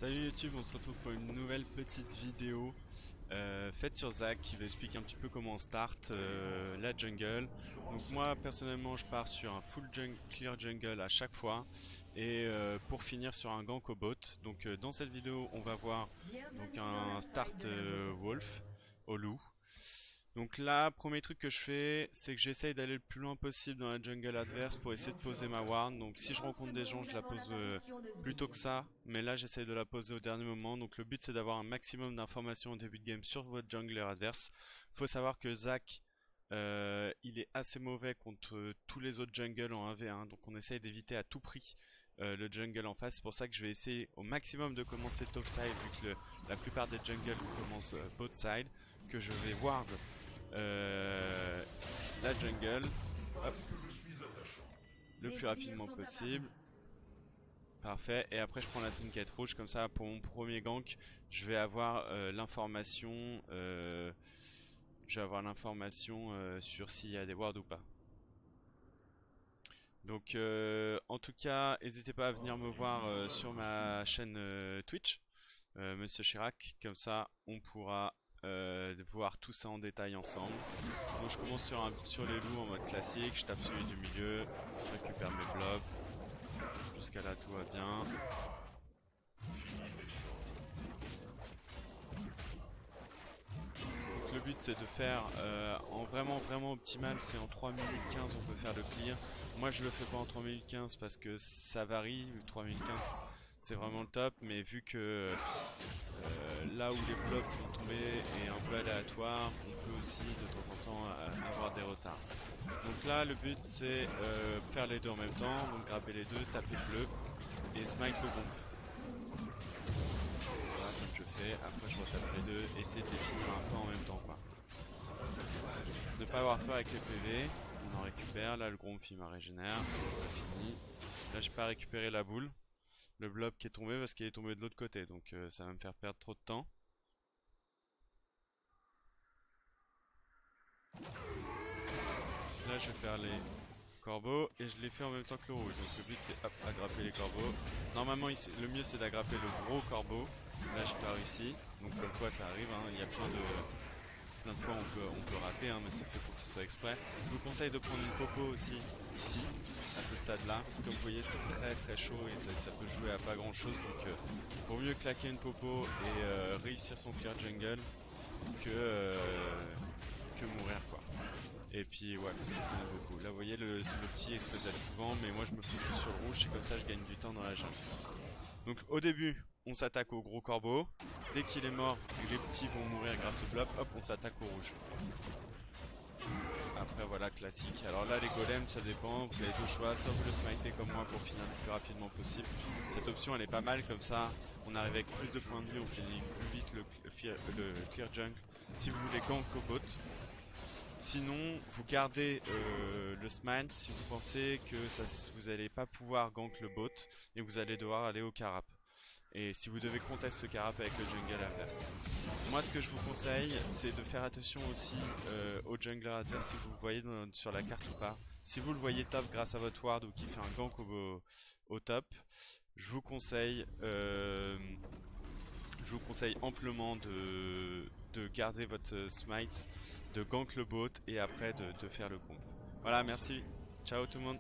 Salut YouTube, on se retrouve pour une nouvelle petite vidéo faite sur Zach qui va expliquer un petit peu comment on start la jungle. Donc moi personnellement je pars sur un full clear jungle à chaque fois et pour finir sur un gank au bot. Donc dans cette vidéo on va voir donc un start wolf au loup. Donc là, premier truc que je fais, c'est que j'essaye d'aller le plus loin possible dans la jungle adverse pour essayer de poser ma ward. Donc si je rencontre des gens, je la pose plus tôt que ça. Mais là, j'essaye de la poser au dernier moment. Donc le but, c'est d'avoir un maximum d'informations au début de game sur votre jungler adverse. Faut savoir que Zach, il est assez mauvais contre tous les autres jungles en 1v1. Donc on essaye d'éviter à tout prix le jungle en face. C'est pour ça que je vais essayer au maximum de commencer top side, vu que la plupart des jungles commencent bot side. Que je vais ward la jungle, hop, le plus rapidement possible. Parfait, et après je prends la trinket rouge, comme ça pour mon premier gank je vais avoir l'information sur s'il y a des wards ou pas. Donc en tout cas n'hésitez pas à venir me voir sur ma chaîne Twitch, Monsieur Chirac, comme ça on pourra voir tout ça en détail ensemble. Donc je commence sur les loups en mode classique, je tape celui du milieu, je récupère mes blobs, jusqu'à là tout va bien. Donc le but c'est de faire en vraiment optimal, c'est en 3 minutes 15 on peut faire le clear. Moi je le fais pas en 3 minutes 15 parce que ça varie, 3 minutes 15 c'est vraiment le top, mais vu que là où les blocs vont tomber est un peu aléatoire, on peut aussi de temps en temps avoir des retards. Donc là le but c'est faire les deux en même temps, donc grabber les deux, taper bleu et smite le bon. Voilà comme je fais, après je retape les deux, essayer de les finir un peu en même temps quoi. Ne pas avoir peur avec les PV, on en récupère, là le gros il m'a régénère, fini. Là j'ai pas récupéré la boule, le blob qui est tombé parce qu'il est tombé de l'autre côté, donc ça va me faire perdre trop de temps. Là je vais faire les corbeaux et je les fais en même temps que le rouge, donc le but c'est aggrapper les corbeaux. Normalement le mieux c'est d'aggrapper le gros corbeau, là j'ai pas réussi, donc comme quoi ça arrive, hein. Il y a plein de fois on peut rater, hein, mais c'est fait pour que ce soit exprès. Je vous conseille de prendre une popo aussi ici, à ce stade là, parce que comme vous voyez c'est très chaud et ça peut jouer à pas grand chose, donc vaut mieux claquer une popo et réussir son clear jungle que mourir quoi. Et puis ouais, ça traîne beaucoup. Là vous voyez le petit il se réserve souvent, mais moi je me focus sur le rouge, c'est comme ça je gagne du temps dans la jungle. Donc au début on s'attaque au gros corbeau, dès qu'il est mort les petits vont mourir grâce au blob, hop on s'attaque au rouge. Après voilà classique. Alors là les golems ça dépend, vous avez deux choix, soit vous le smitez comme moi pour finir le plus rapidement possible. Cette option elle est pas mal, comme ça on arrive avec plus de points de vie, on finit plus vite le clear jungle. Si vous voulez gank au bot, sinon vous gardez le smite si vous pensez que vous allez pas pouvoir gank le bot et vous allez devoir aller au carap. Et si vous devez contester ce carap avec le jungle adverse. Moi ce que je vous conseille c'est de faire attention aussi au jungler adverse si vous le voyez sur la carte ou pas. Si vous le voyez top grâce à votre ward ou qui fait un gank au top, je vous conseille amplement de garder votre smite, de gank le bot et après de faire le conf. Voilà, merci. Ciao tout le monde.